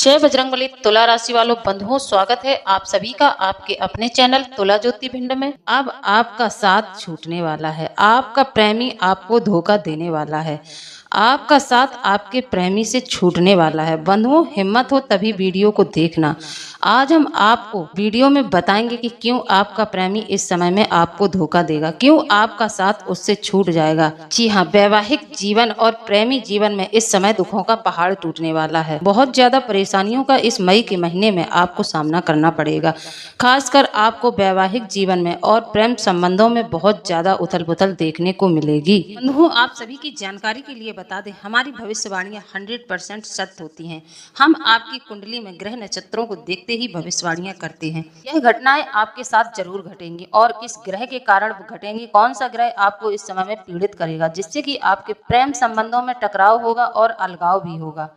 जय बजरंगबली। तुला राशि वालों बंधुओं, स्वागत है आप सभी का आपके अपने चैनल तुला ज्योति भिंड में। अब आपका साथ छूटने वाला है, आपका प्रेमी आपको धोखा देने वाला है, आपका साथ आपके प्रेमी से छूटने वाला है। बंधुओं, हिम्मत हो तभी वीडियो को देखना। आज हम आपको वीडियो में बताएंगे कि क्यों आपका प्रेमी इस समय में आपको धोखा देगा, क्यों आपका साथ उससे छूट जाएगा। जी हाँ, वैवाहिक जीवन और प्रेमी जीवन में इस समय दुखों का पहाड़ टूटने वाला है। बहुत ज्यादा परेशानियों का इस मई के महीने में आपको सामना करना पड़ेगा। खासकर आपको वैवाहिक जीवन में और प्रेम संबंधों में बहुत ज्यादा उथल पुथल देखने को मिलेगी। बंधुओं, आप सभी की जानकारी के लिए बता दें, हमारी भविष्यवाणियां 100% सत्य होती हैं। हम आपकी कुंडली में ग्रह नक्षत्रों को देखते ही भविष्यवाणियां करते हैं। यह घटनाएं आपके साथ जरूर घटेंगी और किस ग्रह के कारण घटेंगी, कौन सा ग्रह आपको इस समय में पीड़ित करेगा, जिससे कि आपके प्रेम संबंधों में टकराव होगा और अलगाव भी होगा।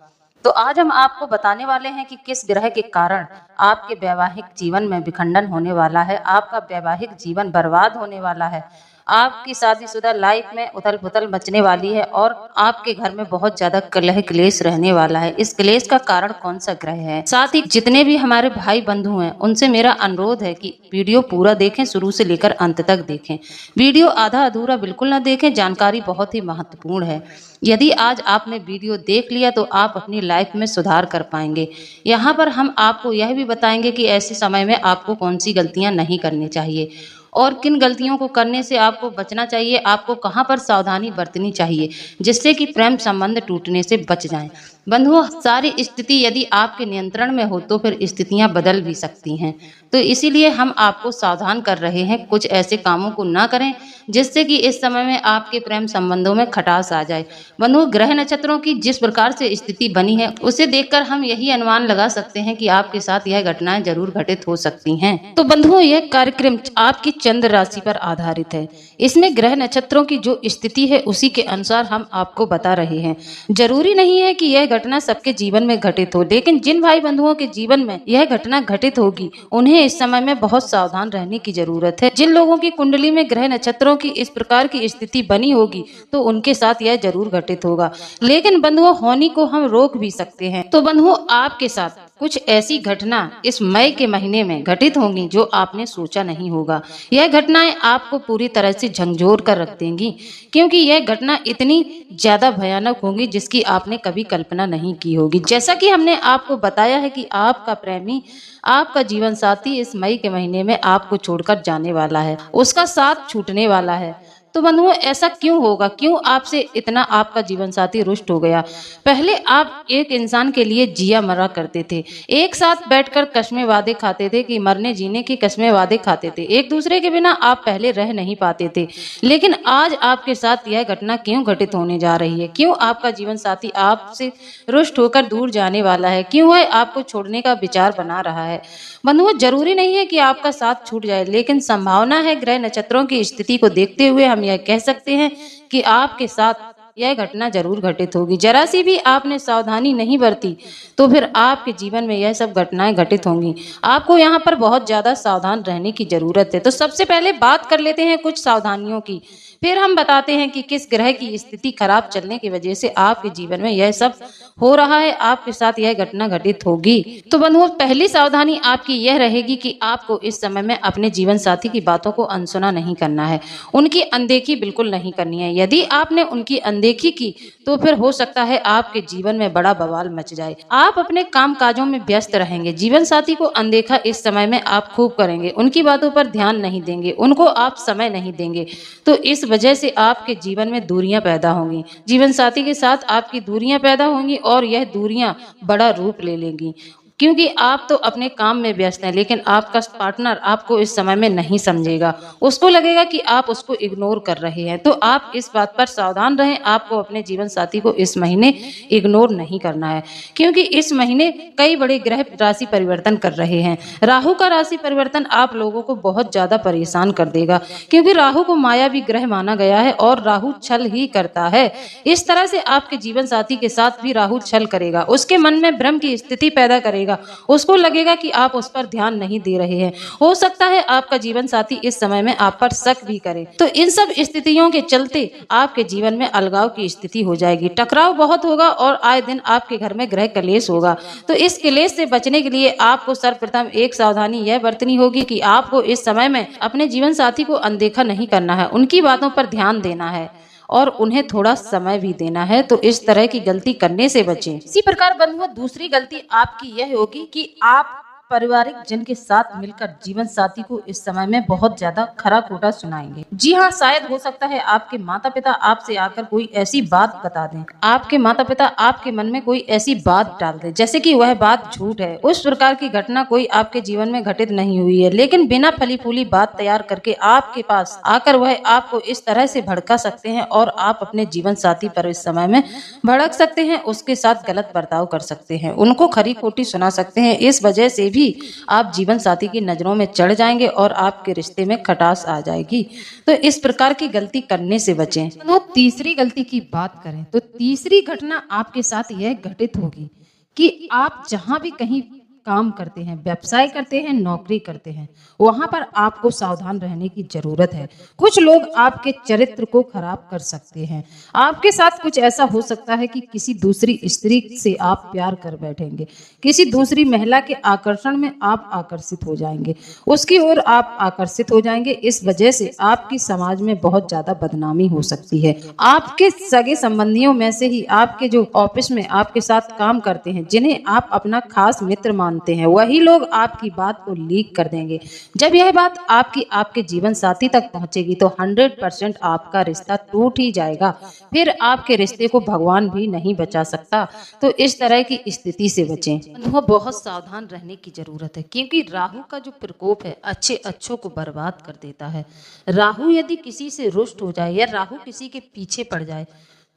तो आज हम आपको बताने वाले हैं कि किस ग्रह के कारण आपके वैवाहिक जीवन में विखंडन होने वाला है, आपका वैवाहिक जीवन बर्बाद होने वाला है, आपकी शादीशुदा लाइफ में उथल पुथल मचने वाली है और आपके घर में बहुत ज्यादा कलह क्लेश रहने वाला है। इस क्लेश का कारण कौन सा ग्रह है। साथ ही जितने भी हमारे भाई बंधु हैं उनसे मेरा अनुरोध है कि वीडियो पूरा देखें, शुरू से लेकर अंत तक देखें। वीडियो आधा अधूरा बिल्कुल ना देखें, जानकारी बहुत ही महत्वपूर्ण है। यदि आज आपने वीडियो देख लिया तो आप अपनी लाइफ में सुधार कर पाएंगे। यहाँ पर हम आपको यह भी बताएंगे कि ऐसे समय में आपको कौन सी गलतियां नहीं करनी चाहिए और किन गलतियों को करने से आपको बचना चाहिए, आपको कहां पर सावधानी बरतनी चाहिए, जिससे कि प्रेम संबंध टूटने से बच जाएं। बंधुओं, सारी स्थिति यदि आपके नियंत्रण में हो तो फिर स्थितियां बदल भी सकती हैं। तो इसीलिए हम आपको सावधान कर रहे हैं, कुछ ऐसे कामों को ना करें जिससे कि इस समय में आपके प्रेम संबंधों में खटास आ जाए। बंधुओं, ग्रह नक्षत्रों की जिस प्रकार से स्थिति बनी है उसे देखकर हम यही अनुमान लगा सकते हैं कि आपके साथ यह घटनाएं जरूर घटित हो सकती हैं। तो बंधुओं, यह कार्यक्रम आपकी चंद्र राशि पर आधारित है। इसमें ग्रह नक्षत्रों की जो स्थिति है उसी के अनुसार हम आपको बता रहे हैं। जरूरी नहीं है कि यह घटना सबके जीवन में घटित हो, लेकिन जिन भाई बंधुओं के जीवन में यह घटना घटित होगी उन्हें इस समय में बहुत सावधान रहने की जरूरत है। जिन लोगों की कुंडली में ग्रह नक्षत्रों की इस प्रकार की स्थिति बनी होगी तो उनके साथ यह जरूर घटित होगा, लेकिन बंधुओं होनी को हम रोक भी सकते हैं। तो बंधुओं, आपके साथ कुछ ऐसी घटना इस मई के महीने में घटित होंगी जो आपने सोचा नहीं होगा। यह घटनाएं आपको पूरी तरह से झंझोर कर रख देंगी, क्योंकि यह घटना इतनी ज्यादा भयानक होगी जिसकी आपने कभी कल्पना नहीं की होगी। जैसा कि हमने आपको बताया है कि आपका प्रेमी, आपका जीवन साथी इस मई के महीने में आपको छोड़कर जाने वाला है, उसका साथ छूटने वाला है। तो बंधुओं, ऐसा क्यों होगा, क्यों आपसे इतना आपका जीवन साथी रुष्ट हो गया। पहले आप एक इंसान के लिए जिया मरा करते थे, एक साथ बैठकर कस्में वादे खाते थे कि मरने जीने की कस्में वादे खाते थे, एक दूसरे के बिना आप पहले रह नहीं पाते थे। लेकिन आज आपके साथ यह घटना क्यों घटित होने जा रही है, क्यों आपका जीवन साथी आपसे रुष्ट होकर दूर जाने वाला है, क्यों वह आपको छोड़ने का विचार बना रहा है। बंधुओं, जरूरी नहीं है कि आपका साथ छूट जाए, लेकिन संभावना है। ग्रह नक्षत्रों की स्थिति को देखते हुए हम यह कह सकते हैं कि आपके साथ यह घटना जरूर घटित होगी। जरा सी भी आपने सावधानी नहीं बरती तो फिर आपके जीवन में यह सब घटनाएं घटित होंगी। आपको यहाँ पर बहुत ज्यादा सावधान रहने की जरूरत है। तो सबसे पहले बात कर लेते हैं कुछ सावधानियों की, फिर हम बताते हैं कि किस ग्रह की स्थिति खराब चलने की वजह से आपके जीवन में यह सब हो रहा है, आपके साथ यह घटना घटित होगी। तो बंधुओं, पहली सावधानी आपकी यह रहेगी कि आपको इस समय में अपने जीवन साथी की बातों को अनसुना नहीं करना है, उनकी अनदेखी बिल्कुल नहीं करनी है। यदि आपने उनकी अनदेखी की तो फिर हो सकता है आपके जीवन में बड़ा बवाल मच जाए। आप अपने काम काजों में व्यस्त रहेंगे, जीवन साथी को अनदेखा इस समय में आप खूब करेंगे, उनकी बातों पर ध्यान नहीं देंगे, उनको आप समय नहीं देंगे। तो इस वजह से आपके जीवन में दूरियां पैदा होंगी, जीवन साथी के साथ आपकी दूरियां पैदा होंगी और यह दूरियां बड़ा रूप ले लेंगी, क्योंकि आप तो अपने काम में व्यस्त हैं, लेकिन आपका पार्टनर आपको इस समय में नहीं समझेगा, उसको लगेगा कि आप उसको इग्नोर कर रहे हैं। तो आप इस बात पर सावधान रहें, आपको अपने जीवन साथी को इस महीने इग्नोर नहीं करना है, क्योंकि इस महीने कई बड़े ग्रह राशि परिवर्तन कर रहे हैं। राहु का राशि परिवर्तन आप लोगों को बहुत ज्यादा परेशान कर देगा, क्योंकि राहु को मायावी ग्रह माना गया है और राहु छल ही करता है। इस तरह से आपके जीवन साथी के साथ भी राहु छल करेगा, उसके मन में भ्रम की स्थिति पैदा करेगा करेगा, उसको लगेगा कि आप उस पर ध्यान नहीं दे रहे हैं। हो सकता है आपका जीवन साथी इस समय में आप पर शक भी करे। तो इन सब स्थितियों के चलते आपके जीवन में अलगाव की स्थिति हो जाएगी, टकराव बहुत होगा और आए दिन आपके घर में गृह कलेश होगा। तो इस कलेश से बचने के लिए आपको सर्वप्रथम एक सावधानी यह बरतनी होगी कि आपको इस समय में अपने जीवन साथी को अनदेखा नहीं करना है, उनकी बातों पर ध्यान देना है और उन्हें थोड़ा समय भी देना है। तो इस तरह की गलती करने से बचें। इसी प्रकार बंधुओं, दूसरी गलती आपकी यह होगी कि आप पारिवारिक जन के साथ मिलकर जीवन साथी को इस समय में बहुत ज्यादा खरा खोटा सुनाएंगे। जी हाँ, शायद हो सकता है आपके माता पिता आपसे आकर कोई ऐसी बात बता दें, आपके माता पिता आपके मन में कोई ऐसी बात डाल दें जैसे कि वह बात झूठ है। उस प्रकार की घटना कोई आपके जीवन में घटित नहीं हुई है, लेकिन बिना फली फूली बात तैयार करके आपके पास आकर वह आपको इस तरह से भड़का सकते हैं और आप अपने जीवन साथी पर इस समय में भड़क सकते हैं, उसके साथ गलत बर्ताव कर सकते हैं, उनको खरी खोटी सुना सकते हैं। इस वजह से भी आप जीवन साथी की नजरों में चढ़ जाएंगे और आपके रिश्ते में खटास आ जाएगी। तो इस प्रकार की गलती करने से बचें। तो तीसरी गलती की बात करें तो तीसरी घटना आपके साथ यह घटित होगी कि आप जहां भी कहीं काम करते हैं, व्यवसाय करते हैं, नौकरी करते हैं, वहां पर आपको सावधान रहने की जरूरत है। कुछ लोग आपके चरित्र को खराब कर सकते हैं। आपके साथ कुछ ऐसा हो सकता है कि किसी दूसरी स्त्री से आप प्यार कर बैठेंगे, किसी दूसरी महिला के आकर्षण में आप आकर्षित हो जाएंगे, उसकी ओर आप आकर्षित हो जाएंगे। इस वजह से आपकी समाज में बहुत ज्यादा बदनामी हो सकती है। आपके सगे संबंधियों में से ही आपके जो ऑफिस में आपके साथ काम करते हैं, जिन्हें आप अपना खास मित्र मानते हैं, वही लोग आपकी बात को लीक कर देंगे। जब यह बात आपके जीवन साथी तक पहुंचेगी तो 100% आपका रिश्ता टूट ही जाएगा। फिर आपके रिश्ते को भगवान भी नहीं बचा सकता। तो इस तरह की स्थिति से बचें। बहुत सावधान रहने की जरूरत है, क्योंकि राहु का जो प्रकोप है अच्छे अच्छों को बर्बाद कर देता है। राहु यदि किसी से रुष्ट हो जाए या राहु किसी के पीछे पड़ जाए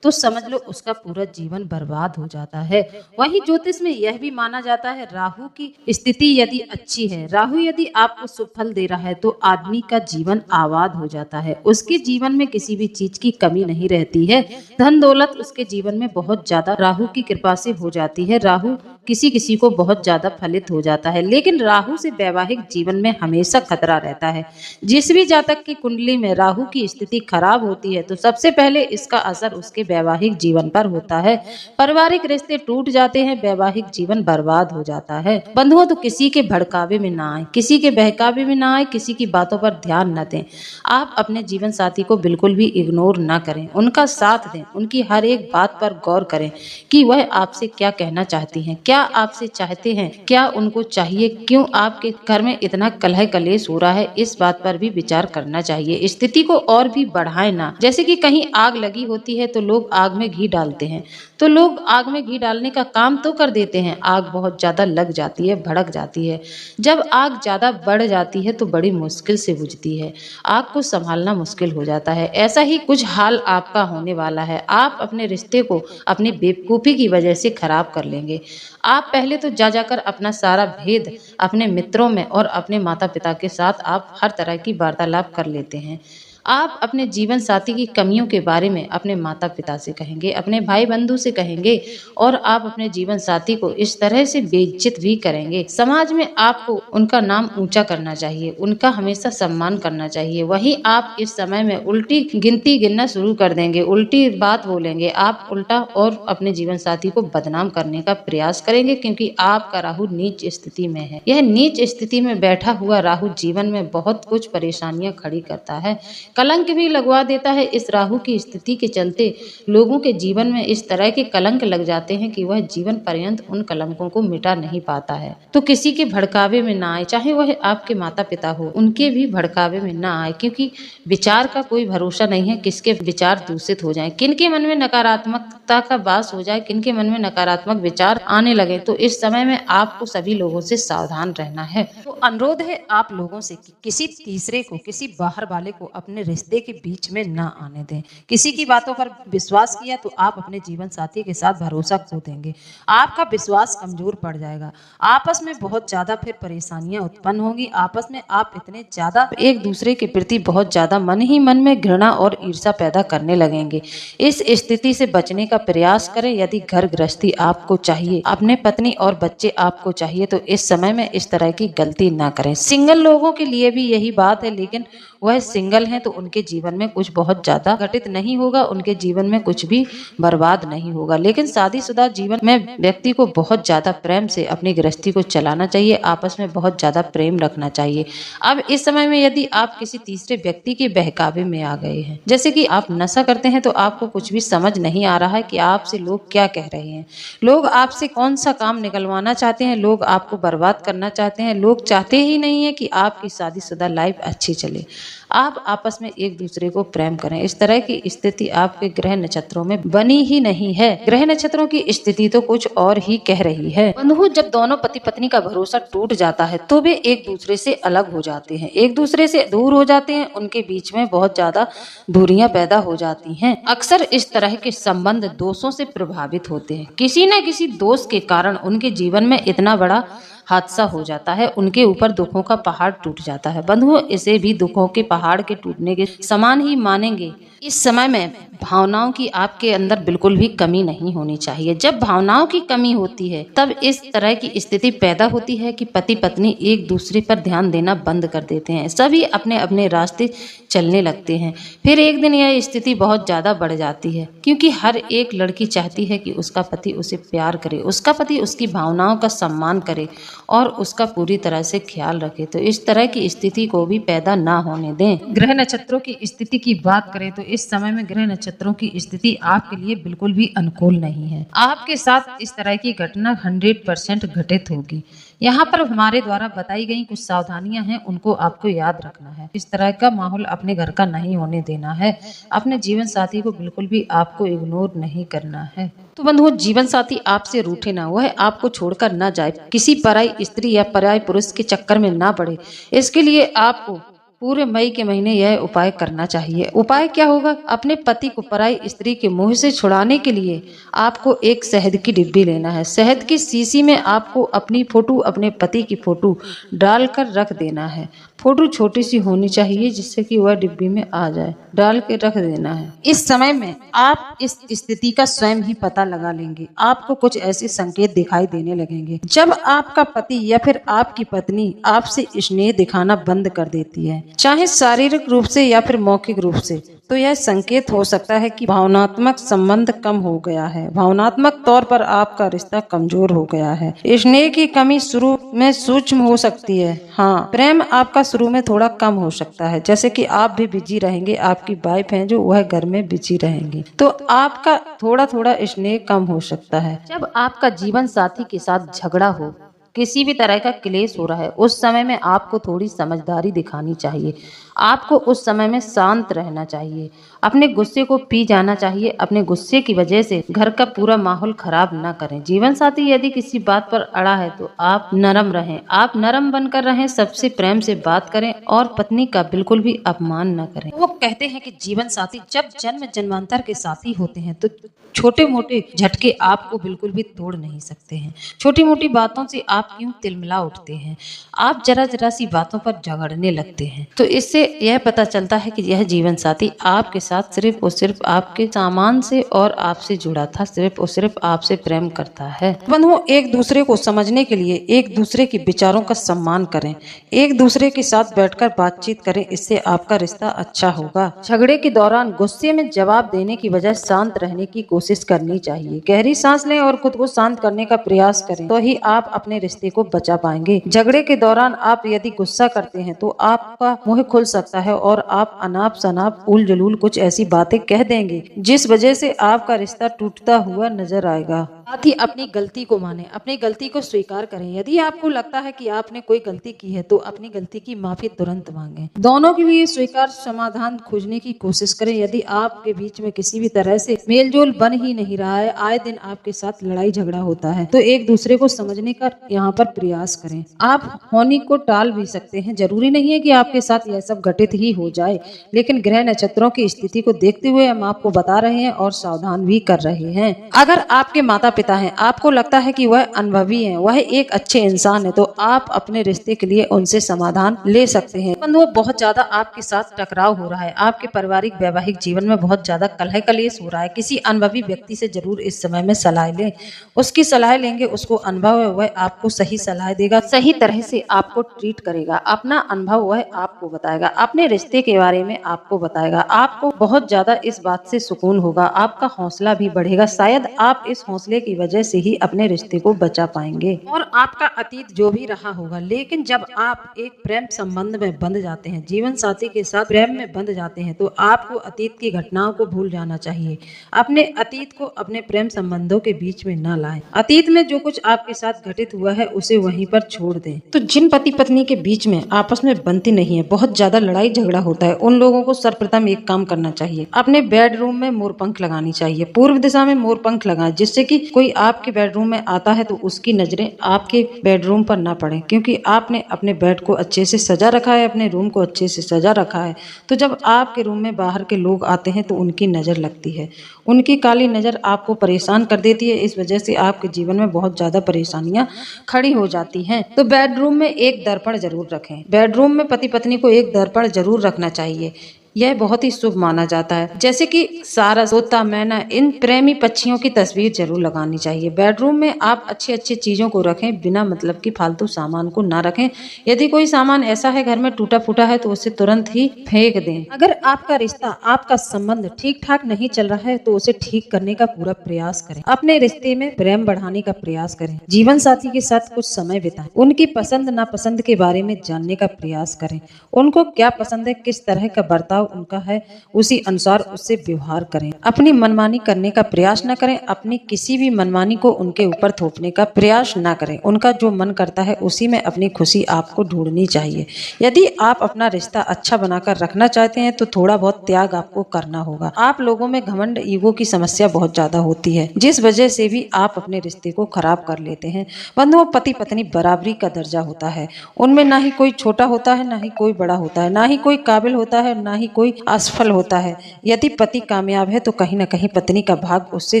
तो समझ लो उसका पूरा जीवन बर्बाद हो जाता है। वहीं ज्योतिष में यह भी माना जाता है, राहु की स्थिति यदि अच्छी है, राहु यदि आपको शुभ फल दे रहा है तो आदमी का जीवन आबाद हो जाता है, उसके जीवन में किसी भी चीज की कमी नहीं रहती है, धन दौलत उसके जीवन में बहुत ज्यादा राहु की कृपा से हो जाती है। राहु किसी किसी को बहुत ज्यादा फलित हो जाता है, लेकिन राहु से वैवाहिक जीवन में हमेशा खतरा रहता है। जिस भी जातक की कुंडली में राहु की स्थिति खराब होती है तो सबसे पहले इसका असर उसके वैवाहिक जीवन पर होता है। पारिवारिक रिश्ते टूट जाते हैं, वैवाहिक जीवन बर्बाद हो जाता है। बंधुओं, तो किसी के भड़कावे में ना आए, किसी के बहकावे में ना आए, किसी की बातों पर ध्यान न दें। आप अपने जीवन साथी को बिल्कुल भी इग्नोर ना करें, उनका साथ दें, उनकी हर एक बात पर गौर करें कि वह आपसे क्या कहना चाहती हैं, क्या आपसे चाहते हैं, क्या उनको चाहिए, क्यों आपके घर में इतना कलह कलेश हो रहा है, इस बात पर भी विचार करना चाहिए। स्थिति को और भी बढ़ाए ना। जैसे कि कहीं आग लगी होती है तो लोग आग में घी डालते हैं, तो लोग आग में घी डालने का काम तो कर देते हैं, आग बहुत ज्यादा लग जाती है, भड़क जाती है। जब आग ज्यादा बढ़ जाती है तो बड़ी मुश्किल से बुझती है, आग को संभालना मुश्किल हो जाता है। ऐसा ही कुछ हाल आपका होने वाला है। आप अपने रिश्ते को अपनी बेवकूफी की वजह से खराब कर लेंगे। आप पहले तो जा जाकर अपना सारा भेद अपने मित्रों में और अपने माता पिता के साथ आप हर तरह की वार्तालाप कर लेते हैं। आप अपने जीवन साथी की कमियों के बारे में अपने माता पिता से कहेंगे, अपने भाई बंधु से कहेंगे और आप अपने जीवन साथी को इस तरह से बेइज्जत भी करेंगे। समाज में आपको उनका नाम ऊंचा करना चाहिए, उनका हमेशा सम्मान करना चाहिए। वहीं आप इस समय में उल्टी गिनती गिनना शुरू कर देंगे, उल्टी बात बोलेंगे, आप उल्टा और अपने जीवन साथी को बदनाम करने का प्रयास करेंगे, क्योंकि आपका राहु नीच स्थिति में है। यह नीच स्थिति में बैठा हुआ राहु जीवन में बहुत कुछ परेशानियां खड़ी करता है, कलंक भी लगवा देता है। इस राहु की स्थिति के चलते लोगों के जीवन में इस तरह के कलंक लग जाते हैं कि वह जीवन पर्यंत उन कलंकों को मिटा नहीं पाता है। तो किसी के भड़कावे में ना आए, चाहे वह आपके माता पिता हो, उनके भी भड़कावे में ना आए, क्योंकि विचार का कोई भरोसा नहीं है, किसके विचार दूषित हो जाएं, किनके मन में नकारात्मकता का वास हो जाए, किनके मन में नकारात्मक विचार आने लगे। तो इस समय में आपको सभी लोगों से सावधान रहना है। तो अनुरोध है आप लोगों से कि किसी तीसरे को, किसी बाहर वाले को अपने रिश्ते के बीच में ना आने दें। किसी की बातों पर विश्वास किया तो आप अपने जीवन साथी के साथ भरोसा खो देंगे, आपका विश्वास कमजोर पड़ जाएगा, आपस में बहुत ज्यादा फिर परेशानियां उत्पन्न होंगी। आपस में आप इतने ज्यादा एक दूसरे के प्रति बहुत ज्यादा मन ही मन में घृणा और ईर्ष्या पैदा करने लगेंगे। इस स्थिति से बचने का प्रयास करें। यदि घर गृहस्थी आपको चाहिए, अपने पत्नी और बच्चे आपको चाहिए, तो इस समय में इस तरह की गलती ना करें। सिंगल लोगों के लिए भी यही बात है, लेकिन वह सिंगल हैं तो उनके जीवन में कुछ बहुत ज्यादा घटित नहीं होगा, उनके जीवन में कुछ भी बर्बाद नहीं होगा। लेकिन शादीशुदा जीवन में व्यक्ति को बहुत ज्यादा प्रेम से अपनी गृहस्थी को चलाना चाहिए, आपस में बहुत ज्यादा प्रेम रखना चाहिए। अब इस समय में यदि आप किसी तीसरे व्यक्ति के बहकावे में आ गए हैं, जैसे कि आप नशा करते हैं, तो आपको कुछ भी समझ नहीं आ रहा है कि आपसे लोग क्या कह रहे हैं, लोग आपसे कौन सा काम निकलवाना चाहते हैं, लोग आपको बर्बाद करना चाहते हैं, लोग चाहते ही नहीं है कि आपकी शादीशुदा लाइफ अच्छी चले। आप आपस में एक दूसरे को प्रेम करें। इस तरह की स्थिति आपके ग्रह नक्षत्रों में बनी ही नहीं है। ग्रह नक्षत्रों की स्थिति तो कुछ और ही कह रही है। बंधु, जब दोनों पति पत्नी का भरोसा टूट जाता है तो वे एक दूसरे से अलग हो जाते हैं, एक दूसरे से दूर हो जाते हैं, उनके बीच में बहुत ज्यादा दूरियां पैदा हो जाती हैं। अक्सर इस तरह के संबंध दोषों से प्रभावित होते हैं। किसी न किसी दोष के कारण उनके जीवन में इतना बड़ा हादसा हो जाता है, उनके ऊपर दुखों का पहाड़ टूट जाता है। बंधुओं, इसे भी दुखों के पहाड़ के टूटने के समान ही मानेंगे। इस समय में भावनाओं की आपके अंदर बिल्कुल भी कमी नहीं होनी चाहिए। जब भावनाओं की कमी होती है तब इस तरह की स्थिति पैदा होती है कि पति पत्नी एक दूसरे पर ध्यान देना बंद कर देते हैं, सभी अपने अपने रास्ते चलने लगते हैं। फिर एक दिन यह स्थिति बहुत ज्यादा बढ़ जाती है, क्योंकि हर एक लड़की चाहती है कि उसका पति उसे प्यार करे, उसका पति उसकी भावनाओं का सम्मान करे और उसका पूरी तरह से ख्याल रखे। तो इस तरह की स्थिति को भी पैदा ना होने दें। ग्रह नक्षत्रों की स्थिति की बात करें तो इस समय में ग्रह नक्षत्रों की स्थिति आपके लिए बिल्कुल भी अनुकूल नहीं है। आपके साथ इस तरह की घटना 100% घटित होगी। यहाँ पर हमारे द्वारा बताई गई कुछ सावधानियां हैं, उनको आपको याद रखना है। इस तरह का माहौल अपने घर का नहीं होने देना है। अपने जीवन साथी को बिल्कुल भी आपको इग्नोर नहीं करना है। तो बंधुओं, जीवन साथी आपसे रूठे ना, वह आपको छोड़कर ना जाए, किसी पराई स्त्री या पराई पुरुष के चक्कर में ना पड़े। इसके लिए आपको पूरे मई के महीने यह उपाय करना चाहिए। उपाय क्या होगा? अपने पति को पराई स्त्री के मुंह से छुड़ाने के लिए आपको एक शहद की डिब्बी लेना है। शहद की शीशी में आपको अपनी फोटो, अपने पति की फोटो डालकर रख देना है। फोटो छोटी सी होनी चाहिए जिससे कि वह डिब्बी में आ जाए, डाल के रख देना है। इस समय में आप इस स्थिति का स्वयं ही पता लगा लेंगे। आपको कुछ ऐसे संकेत दिखाई देने लगेंगे। जब आपका पति या फिर आपकी पत्नी आपसे स्नेह दिखाना बंद कर देती है, चाहे शारीरिक रूप से या फिर मौखिक रूप से, तो यह संकेत हो सकता है कि भावनात्मक संबंध कम हो गया है। भावनात्मक तौर पर आपका रिश्ता कमजोर हो गया है। स्नेह की कमी शुरू में सूक्ष्म हो सकती है। हाँ, प्रेम आपका शुरू में थोड़ा कम हो सकता है, जैसे कि आप भी बिजी रहेंगे, आपकी वाइफ है जो वह घर में बिजी रहेंगी, तो आपका थोड़ा थोड़ा स्नेह कम हो सकता है। जब आपका जीवन साथी के साथ झगड़ा हो, किसी भी तरह का क्लेश हो रहा है, उस समय में आपको थोड़ी समझदारी दिखानी चाहिए। आपको उस समय में शांत रहना चाहिए, अपने गुस्से को पी जाना चाहिए। अपने गुस्से की वजह से घर का पूरा माहौल खराब ना करें। जीवन साथी यदि किसी बात पर अड़ा है तो आप नरम रहें, आप नरम बनकर रहें, सबसे प्रेम से बात करें और पत्नी का बिल्कुल भी अपमान न करें। वो कहते हैं कि जीवन साथी जब जन्म जन्मांतर के साथी होते हैं तो छोटे मोटे झटके आपको बिल्कुल भी तोड़ नहीं सकते हैं। छोटी मोटी बातों से आप क्यों तिलमिला उठते हैं, आप जरा जरा सी बातों पर झगड़ने लगते हैं। तो इससे यह पता चलता है कि यह जीवन साथी आपके साथ सिर्फ और सिर्फ आपके सामान से और आपसे जुड़ा था, सिर्फ और सिर्फ आपसे प्रेम करता है। बंधुओं, एक दूसरे को समझने के लिए एक दूसरे के विचारों का सम्मान करें, एक दूसरे के साथ बैठकर बातचीत करें, इससे आपका रिश्ता अच्छा होगा। झगड़े के दौरान गुस्से में जवाब देने की बजाय शांत रहने की कोशिश करनी चाहिए। गहरी सांस लें और खुद को शांत करने का प्रयास करें, तो ही आप अपने रिश्ते को बचा पाएंगे। झगड़े के दौरान आप यदि गुस्सा करते हैं तो आपका मुंह खुल सकता है और आप अनाप शनाप उल जलूल कुछ ऐसी बातें कह देंगे जिस वजह से आपका रिश्ता टूटता हुआ नजर आएगा। साथ ही अपनी गलती को माने, अपनी गलती को स्वीकार करें। यदि आपको लगता है कि आपने कोई गलती की है तो अपनी गलती की माफी तुरंत मांगे। दोनों के लिए स्वीकार समाधान खोजने की कोशिश करें। यदि आपके बीच में किसी भी तरह से मेलजोल बन ही नहीं रहा है, आए दिन आपके साथ लड़ाई झगड़ा होता है, तो एक दूसरे को समझने का यहाँ पर प्रयास करें। आप होनी को टाल भी सकते हैं, जरूरी नहीं है कि आपके साथ यह सब घटित ही हो जाए, लेकिन ग्रह नक्षत्रों की स्थिति को देखते हुए हम आपको बता रहे हैं और सावधान भी कर रहे हैं। अगर आपके माता पिता हैं, आपको लगता है कि वह अनुभवी हैं, वह एक अच्छे इंसान है, तो आप अपने रिश्ते के लिए उनसे समाधान ले सकते हैं। वो बहुत ज्यादा आपके साथ टकराव हो रहा है, आपके पारिवारिक वैवाहिक जीवन में बहुत ज्यादा कलह कलेश हो रहा है, किसी अनुभवी व्यक्ति से जरूर इस समय में सलाह लें। उसकी सलाह लेंगे, उसको अनुभव है, वह आपको सही सलाह देगा, सही तरह से आपको ट्रीट करेगा। अपना अनुभव वह आपको बताएगा, अपने रिश्ते के बारे में आपको बताएगा। आपको बहुत ज्यादा इस बात से सुकून होगा, आपका हौसला भी बढ़ेगा। शायद आप इस हौसले की वजह से ही अपने रिश्ते को बचा पाएंगे। और आपका अतीत जो भी रहा होगा, लेकिन जब आप एक प्रेम संबंध में बंध जाते हैं, जीवन साथी के साथ प्रेम में बंध जाते हैं, तो आपको अतीत की घटनाओं को भूल जाना चाहिए। अपने अतीत को अपने प्रेम संबंधों के बीच में न लाएं। अतीत में जो कुछ आपके साथ घटित हुआ है उसे वहीं पर छोड़ दें। तो जिन पति पत्नी के बीच में आपस में बनती नहीं है, बहुत ज्यादा लड़ाई झगड़ा होता है, उन लोगों को सर्वप्रथम एक काम करना चाहिए, अपने बेडरूम में मोरपंख लगानी चाहिए। पूर्व दिशा में मोरपंख लगाएं, जिससे कि कोई आपके बेडरूम में आता है तो उसकी नजरें आपके बेडरूम पर ना पड़े, क्योंकि आपने अपने बेड को अच्छे से सजा रखा है, अपने रूम को अच्छे से सजा रखा है। तो जब आपके रूम में बाहर के लोग आते हैं तो उनकी नजर लगती है, उनकी काली नजर आपको परेशान कर देती है। इस वजह से आपके जीवन में बहुत ज्यादा परेशानियां खड़ी हो जाती हैं। तो बेडरूम में एक दर्पण जरूर रखें। बेडरूम में पति पत्नी को एक दर्पण जरूर रखना चाहिए, यह बहुत ही शुभ माना जाता है। जैसे कि सारस, तोता, मैना, इन प्रेमी पक्षियों की तस्वीर जरूर लगानी चाहिए। बेडरूम में आप अच्छी अच्छी चीजों को रखें, बिना मतलब की फालतू सामान को ना रखें। यदि कोई सामान ऐसा है घर में टूटा फूटा है तो उसे तुरंत ही फेंक दें। अगर आपका रिश्ता, आपका संबंध ठीक ठाक नहीं चल रहा है तो उसे ठीक करने का पूरा प्रयास करें। अपने रिश्ते में प्रेम बढ़ाने का प्रयास करें। जीवन साथी के साथ कुछ समय बिताएं। उनकी पसंद नापसंद के बारे में जानने का प्रयास करें। उनको क्या पसंद है, किस तरह का बर्ताव उनका है, उसी अनुसार उससे व्यवहार करें। अपनी मनमानी करने का प्रयास न करें। अपनी किसी भी मनमानी को उनके ऊपर थोपने का प्रयास न करें। उनका जो मन करता है उसी में अपनी खुशी आपको ढूंढनी चाहिए। यदि आप अपना रिश्ता अच्छा बनाकर रखना चाहते हैं तो थोड़ा बहुत त्याग आपको करना होगा। आप लोगों में घमंड, ईगो की समस्या बहुत ज्यादा होती है, जिस वजह से भी आप अपने रिश्ते को खराब कर लेते हैं। बंधुओं, पति पत्नी बराबरी का दर्जा होता है, उनमें ना ही कोई छोटा होता है, ना ही कोई बड़ा होता है, ना ही कोई काबिल होता है, ना ही कोई असफल होता है। यदि पति कामयाब है तो कहीं ना कहीं पत्नी का भाग उससे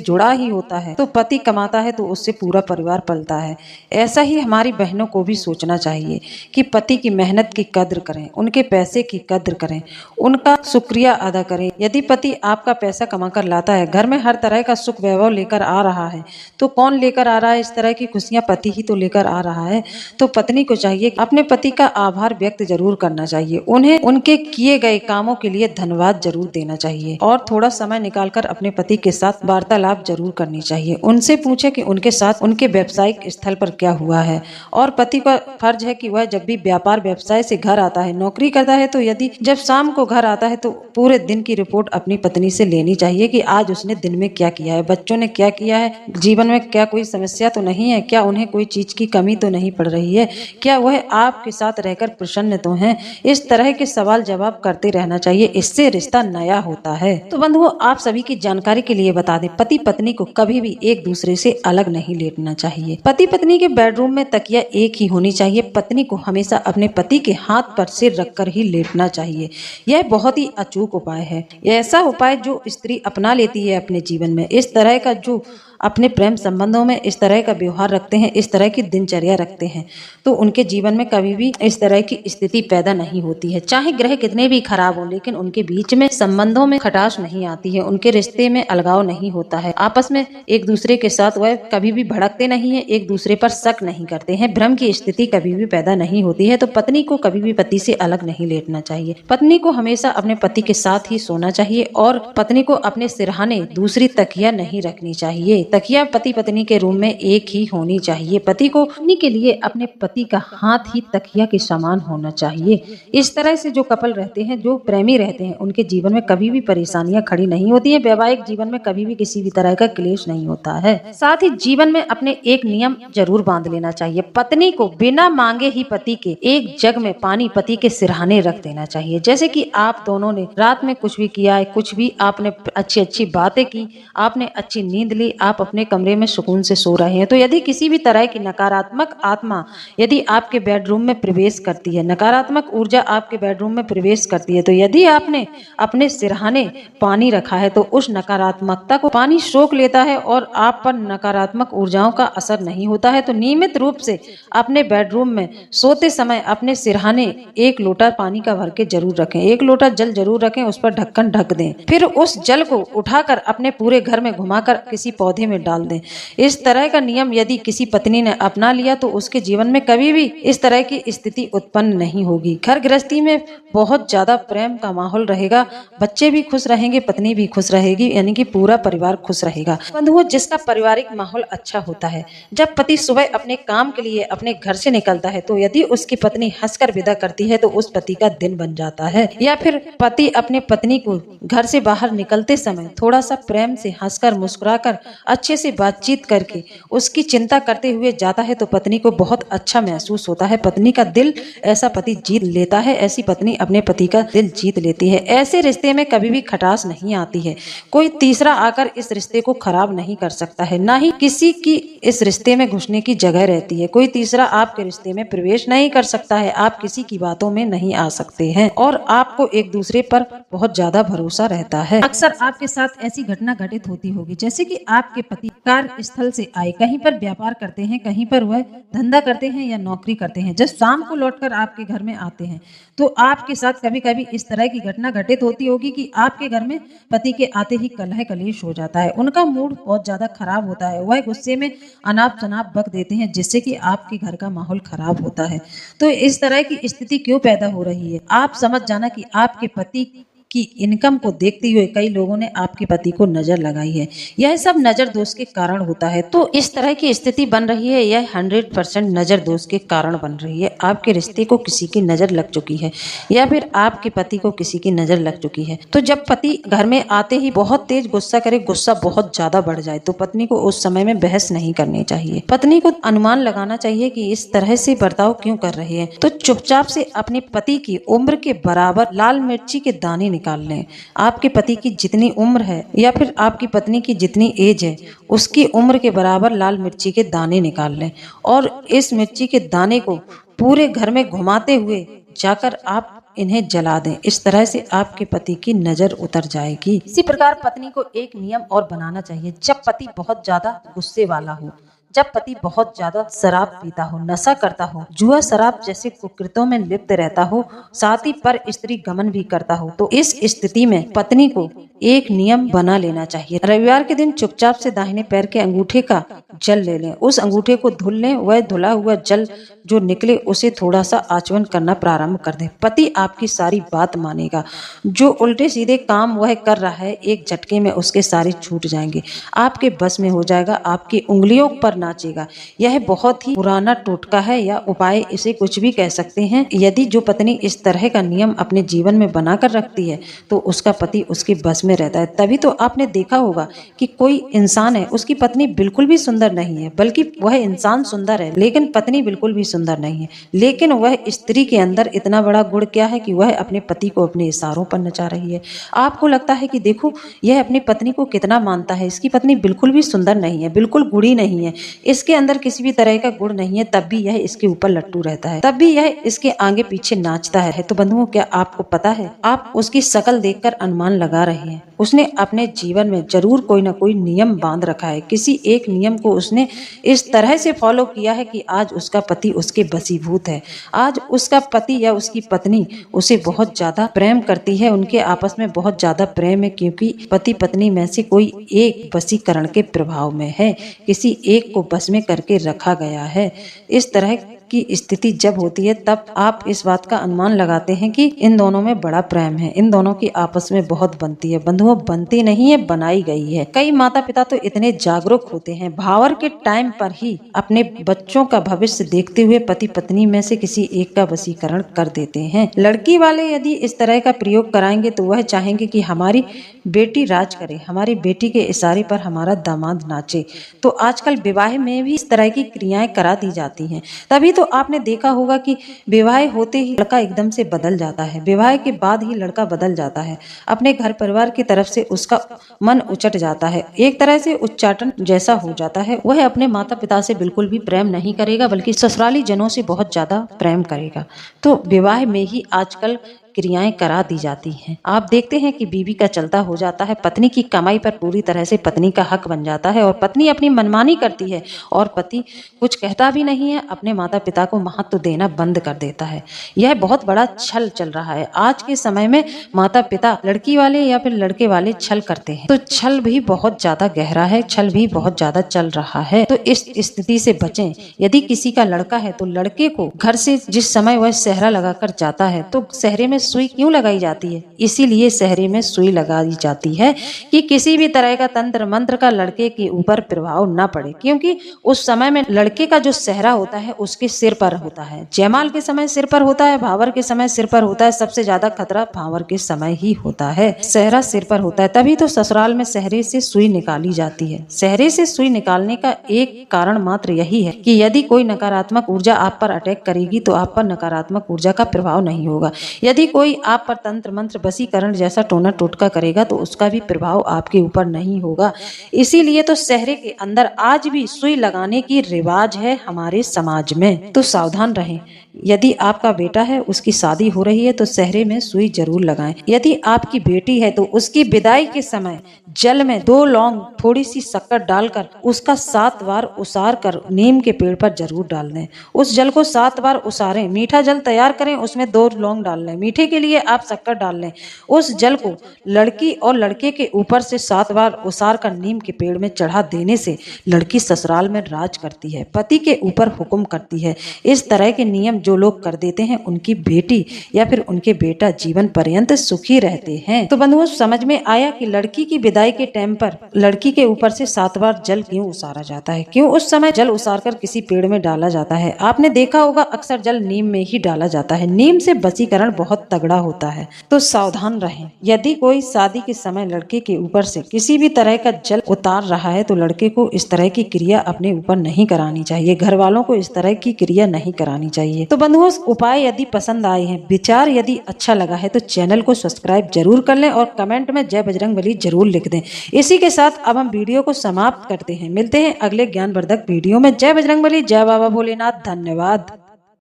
जुड़ा ही होता है। तो पति कमाता है तो उससे पूरा परिवार पलता है। ऐसा ही हमारी बहनों को भी सोचना चाहिए कि पति की मेहनत की कद्र करें, उनके पैसे की कद्र करें, उनका शुक्रिया अदा करें। यदि पति आपका पैसा कमा कर लाता है, घर में हर तरह का सुख वैभव लेकर आ रहा है, तो कौन लेकर आ रहा है? इस तरह की खुशियां पति ही तो लेकर आ रहा है। तो पत्नी को चाहिए अपने पति का आभार व्यक्त जरूर करना चाहिए, उन्हें उनके किए गए कामों के लिए धन्यवाद जरूर देना चाहिए और थोड़ा समय निकालकर अपने पति के साथ वार्तालाप जरूर करनी चाहिए। उनसे पूछे कि उनके साथ उनके व्यावसायिक स्थल पर क्या हुआ है। और पति का फर्ज है कि वह जब भी व्यापार व्यवसाय से घर आता है, नौकरी करता है, तो यदि जब शाम को घर आता है तो पूरे दिन की रिपोर्ट अपनी पत्नी से लेनी चाहिए कि आज उसने दिन में क्या किया है, बच्चों ने क्या किया है, जीवन में क्या कोई समस्या तो नहीं है, क्या उन्हें कोई चीज की कमी तो नहीं पड़ रही है, क्या वह आपके साथ रहकर प्रसन्न तो हैं। इस तरह के सवाल जवाब करते रहना चाहिए, इससे रिश्ता नया होता है। तो बंधुओं, आप सभी की जानकारी के लिए बता दें, पति पत्नी को कभी भी एक दूसरे से अलग नहीं लेटना चाहिए। पति पत्नी के बेडरूम में तकिया एक ही होनी चाहिए। पत्नी को हमेशा अपने पति के हाथ पर सिर रखकर ही लेटना चाहिए। यह बहुत ही अचूक उपाय है। ऐसा उपाय जो स्त्री अपना लेती है अपने जीवन में, इस तरह का जो अपने प्रेम संबंधों में इस तरह का व्यवहार रखते हैं, इस तरह की दिनचर्या रखते हैं, तो उनके जीवन में कभी भी इस तरह की स्थिति पैदा नहीं होती है। चाहे ग्रह कितने भी खराब हो, लेकिन उनके बीच में संबंधों में खटास नहीं आती है, उनके रिश्ते में अलगाव नहीं होता है। आपस में एक दूसरे के साथ वह कभी भी भड़कते नहीं है, एक दूसरे पर शक नहीं करते हैं, भ्रम की स्थिति कभी भी पैदा नहीं होती है। तो पत्नी को कभी भी पति से अलग नहीं लेटना चाहिए। पत्नी को हमेशा अपने पति के साथ ही सोना चाहिए और पत्नी को अपने सिरहाने दूसरी तकिया नहीं रखनी चाहिए। तकिया पति पत्नी के रूम में एक ही होनी चाहिए। पति को पत्नी के लिए अपने पति का हाथ ही तकिया के समान होना चाहिए। इस तरह से जो कपल रहते हैं, जो प्रेमी रहते हैं, उनके जीवन में कभी भी परेशानियां खड़ी नहीं होती है। वैवाहिक जीवन में कभी भी किसी भी तरह का क्लेश नहीं होता है। साथ ही जीवन में अपने एक नियम जरूर बांध लेना चाहिए। पत्नी को बिना मांगे ही पति के एक जग में पानी पति के सिरहाने रख देना चाहिए। जैसे कि आप दोनों ने रात में कुछ भी किया है, कुछ भी आपने अच्छी अच्छी बातें की, आपने अच्छी नींद ली, आप अपने कमरे में सुकून से सो रहे हैं, तो यदि किसी भी तरह की नकारात्मक आत्मा यदि आपके बेडरूम में प्रवेश करती है, नकारात्मक ऊर्जा आपके बेडरूम में प्रवेश करती है, तो यदि आपने अपने सिरहाने पानी रखा है तो उस नकारात्मकता को पानी सोख लेता है और आप पर नकारात्मक ऊर्जाओं का असर नहीं होता है। तो नियमित रूप से अपने बेडरूम में सोते समय अपने सिरहाने एक लोटा पानी का भर के जरूर रखें, एक लोटा जल जरूर रखें, उस पर ढक्कन ढक दें। फिर उस जल को उठाकर अपने पूरे घर में घुमाकर किसी पौधे में डाल दें। इस तरह का नियम यदि किसी पत्नी ने अपना लिया तो उसके जीवन में कभी भी इस तरह की स्थिति उत्पन्न नहीं होगी। घर गृहस्थी में बहुत ज्यादा प्रेम का माहौल रहेगा, बच्चे भी खुश रहेंगे, पत्नी भी खुश रहेगी, यानी कि पूरा परिवार खुश रहेगा। बंधुओं, जिसका पारिवारिक माहौल अच्छा होता है, जब पति सुबह अपने काम के लिए अपने घर से निकलता है तो यदि उसकी पत्नी हंसकर विदा करती है तो उस पति का दिन बन जाता है। या फिर पति अपने पत्नी को घर से बाहर निकलते समय थोड़ा सा प्रेम से हंसकर मुस्कुराकर अच्छे से बातचीत करके उसकी चिंता करते हुए जाता है तो पत्नी को बहुत अच्छा महसूस होता है। पत्नी का दिल ऐसा पति जीत लेता है, ऐसी पत्नी अपने पति का दिल जीत लेती है। ऐसे रिश्ते में कभी भी खटास नहीं आती है। कोई तीसरा आकर इस रिश्ते को खराब नहीं कर सकता है, ना ही किसी की इस रिश्ते में घुसने की जगह रहती है। कोई तीसरा आपके रिश्ते में प्रवेश नहीं कर सकता है, आप किसी की बातों में नहीं आ सकते हैं और आपको एक दूसरे पर बहुत ज्यादा भरोसा रहता है। अक्सर आपके साथ ऐसी घटना घटित होती होगी, जैसे कि आपके पति कार्यस्थल से आए, कहीं पर व्यापार करते हैं, कहीं पर वह धंधा करते हैं या नौकरी करते हैं, जब शाम को लौटकर आपके घर में आते हैं तो आपके साथ कभी कभी इस तरह की घटना घटित होती होगी कि आपके घर में पति के आते ही कलह कलेश हो जाता है, उनका मूड बहुत ज्यादा खराब होता है, वह गुस्से में अनाप शनाप बक देते हैं, जिससे कि आपके घर का माहौल खराब होता है। तो इस तरह की स्थिति क्यों पैदा हो रही है, आप समझ जाना कि आपके पति की इनकम को देखते हुए कई लोगों ने आपके पति को नजर लगाई है। यह सब नजर दोष के कारण होता है। तो इस तरह की स्थिति बन रही है, यह 100% नजर दोष के कारण बन रही है। आपके रिश्ते को किसी की नजर लग चुकी है या फिर आपके पति को किसी की नजर लग चुकी है। तो जब पति घर में आते ही बहुत तेज गुस्सा करे, गुस्सा बहुत ज्यादा बढ़ जाए, तो पत्नी को उस समय में बहस नहीं करनी चाहिए। पत्नी को अनुमान लगाना चाहिए कि इस तरह से बर्ताव क्यों कर रहे हैं, तो चुपचाप से अपने पति की उम्र के बराबर लाल मिर्ची के दाने निकाल लें। आपके पति की जितनी उम्र है या फिर आपकी पत्नी की जितनी एज है, उसकी उम्र के बराबर लाल मिर्ची के दाने निकाल लें और इस मिर्ची के दाने को पूरे घर में घुमाते हुए जाकर आप इन्हें जला दें। इस तरह से आपके पति की नजर उतर जाएगी। इसी प्रकार पत्नी को एक नियम और बनाना चाहिए। जब पति बहुत ज्यादा गुस्से वाला हो, जब पति बहुत ज्यादा शराब पीता हो, नशा करता हो, जुआ शराब जैसे कुकृत्यों में लिप्त रहता हो, साथ ही पर स्त्री गमन भी करता हो, तो इस स्थिति में पत्नी को एक नियम बना लेना चाहिए। रविवार के दिन चुपचाप से दाहिने पैर के अंगूठे का जल ले लें, उस अंगूठे को धुल लें, वह धुला हुआ जल जो निकले उसे थोड़ा सा आचमन करना प्रारंभ कर दें। पति आपकी सारी बात मानेगा। जो उल्टे सीधे काम वह कर रहा है, एक झटके में उसके सारे छूट जाएंगे, आपके बस में हो जाएगा, आपकी उंगलियों पर नाचेगा। यह बहुत ही पुराना टोटका है या उपाय, इसे कुछ भी कह सकते हैं। यदि जो पत्नी इस तरह का नियम अपने जीवन में बनाकर रखती है तो उसका पति उसके बस में रहता है। तभी तो आपने देखा होगा कि कोई इंसान है, उसकी पत्नी बिल्कुल भी सुंदर नहीं है, बल्कि वह इंसान सुंदर है लेकिन पत्नी बिल्कुल भी सुंदर नहीं है, लेकिन वह स्त्री के अंदर इतना बड़ा गुण क्या है कि वह अपने पति को अपने इशारों पर नचा रही है। आपको लगता है कि देखो यह अपनी पत्नी को कितना मानता है, इसकी पत्नी बिल्कुल भी सुंदर नहीं है, बिल्कुल गुणी नहीं है, इसके अंदर किसी भी तरह का गुण नहीं है, तब भी यह इसके ऊपर लट्टू रहता है, तब भी यह इसके आगे पीछे नाचता है। तो बंधुओं, क्या आपको पता है, आप उसकी शकल देखकर अनुमान लगा रहे हैं, उसने अपने जीवन में जरूर कोई ना कोई नियम बांध रखा है। किसी एक नियम को उसने इस तरह से फॉलो किया है कि आज उसका पति उसके बसीभूत है। आज उसका पति या उसकी पत्नी उसे बहुत ज्यादा प्रेम करती है, उनके आपस में बहुत ज्यादा प्रेम है, क्योंकि पति पत्नी में से कोई एक वशीकरण के प्रभाव में है, किसी एक को बस में करके रखा गया है। इस तरह की स्थिति जब होती है तब आप इस बात का अनुमान लगाते हैं कि इन दोनों में बड़ा प्रेम है, इन दोनों की आपस में बहुत बनती है। बंधुओं, बनती नहीं है, बनाई गई है। कई माता पिता तो इतने जागरूक होते हैं, भावर के टाइम पर ही अपने बच्चों का भविष्य देखते हुए पति पत्नी में से किसी एक का वशीकरण कर देते हैं। लड़की वाले यदि इस तरह का प्रयोग कराएंगे तो वह चाहेंगे कि हमारी बेटी राज करे, हमारी बेटी के इशारे पर हमारा दामाद नाचे। तो आजकल विवाह में भी इस तरह की क्रियाएं करा दी जाती हैं। तभी तो आपने देखा होगा कि विवाह होते ही लड़का एकदम से बदल जाता है, विवाह के बाद ही लड़का बदल जाता है, अपने घर परिवार की तरफ से उसका मन उचट जाता है, एक तरह से उच्चाटन जैसा हो जाता है। वह अपने माता पिता से बिल्कुल भी प्रेम नहीं करेगा, बल्कि ससुराली जनों से बहुत ज्यादा प्रेम करेगा। तो विवाह में ही आजकल क्रियाएं करा दी जाती हैं। आप देखते हैं कि बीवी का चलता हो जाता है, पत्नी की कमाई पर पूरी तरह से पत्नी का हक बन जाता है और पत्नी अपनी मनमानी करती है और पति कुछ कहता भी नहीं है, अपने माता पिता को महत्व देना बंद कर देता है। यह बहुत बड़ा छल चल रहा है। आज के समय में माता पिता लड़की वाले या फिर लड़के वाले छल करते हैं, तो छल भी बहुत ज्यादा गहरा है, छल भी बहुत ज्यादा चल रहा है। तो इस स्थिति से बचें। यदि किसी का लड़का है तो लड़के को घर से जिस समय वह सेहरा लगाकर जाता है तो सेहरे में सुई क्यों लगाई जाती है? इसीलिए सेहरे में सुई लगाई जाती है कि किसी भी तरह का तंत्र मंत्र का लड़के के ऊपर प्रभाव न पड़े, क्योंकि उस समय में लड़के का जो सेहरा होता है उसके सिर पर होता है। जयमाल के समय सिर पर होता है, भावर के समय सिर पर होता है। सबसे ज्यादा खतरा भावर के समय ही होता है, सेहरा सिर पर होता है। तभी तो ससुराल में सेहरे से सुई निकाली जाती है। सेहरे से सुई निकालने का एक कारण मात्र यही है कि यदि कोई नकारात्मक ऊर्जा आप पर अटैक करेगी तो आप पर नकारात्मक ऊर्जा का प्रभाव नहीं होगा। यदि कोई आप पर तंत्र मंत्र वशीकरण जैसा टोना टोटका करेगा तो उसका भी प्रभाव आपके ऊपर नहीं होगा। इसीलिए तो सेहरे के अंदर आज भी सुई लगाने की रिवाज है हमारे समाज में। तो सावधान रहें। यदि आपका बेटा है, उसकी शादी हो रही है तो सेहरे में सुई जरूर लगाएं। यदि आपकी बेटी है तो उसकी विदाई के समय जल में 2 लौंग थोड़ी सी शक्कर डालकर उसका 7 बार उसार कर नीम के पेड़ पर जरूर डाल दें। उस जल को 7 बार उसारें, मीठा जल तैयार करें, उसमें 2 लौंग डाल लें, मीठे के लिए आप शक्कर डाल लें। उस जल को लड़की और लड़के के ऊपर से 7 बार उसार कर नीम के पेड़ में चढ़ा देने से लड़की ससुराल में राज करती है, पति के ऊपर हुक्म करती है। इस तरह के नियम जो लोग कर देते हैं उनकी बेटी या फिर उनके बेटा जीवन पर्यंत सुखी रहते हैं। तो बंधुओं, समझ में आया कि लड़की की विदाई के टाइम पर लड़की के ऊपर से 7 बार जल क्यों उसारा जाता है, क्यों उस समय जल उसार कर किसी पेड़ में डाला जाता है। आपने देखा होगा अक्सर जल नीम में ही डाला जाता है। नीम से वशीकरण बहुत तगड़ा होता है। तो सावधान रहें। यदि कोई शादी के समय लड़के के ऊपर से किसी भी तरह का जल उतार रहा है तो लड़के को इस तरह की क्रिया अपने ऊपर नहीं करानी चाहिए, घर वालों को इस तरह की क्रिया नहीं करानी चाहिए। तो बंधुओं, उपाय यदि पसंद आए हैं, विचार यदि अच्छा लगा है तो चैनल को सब्सक्राइब जरूर कर लें और कमेंट में जय बजरंगबली जरूर लिख दें। इसी के साथ अब हम वीडियो को समाप्त करते हैं। मिलते हैं अगले ज्ञानवर्धक वीडियो में। जय बजरंगबली, जय बाबा भोलेनाथ। धन्यवाद।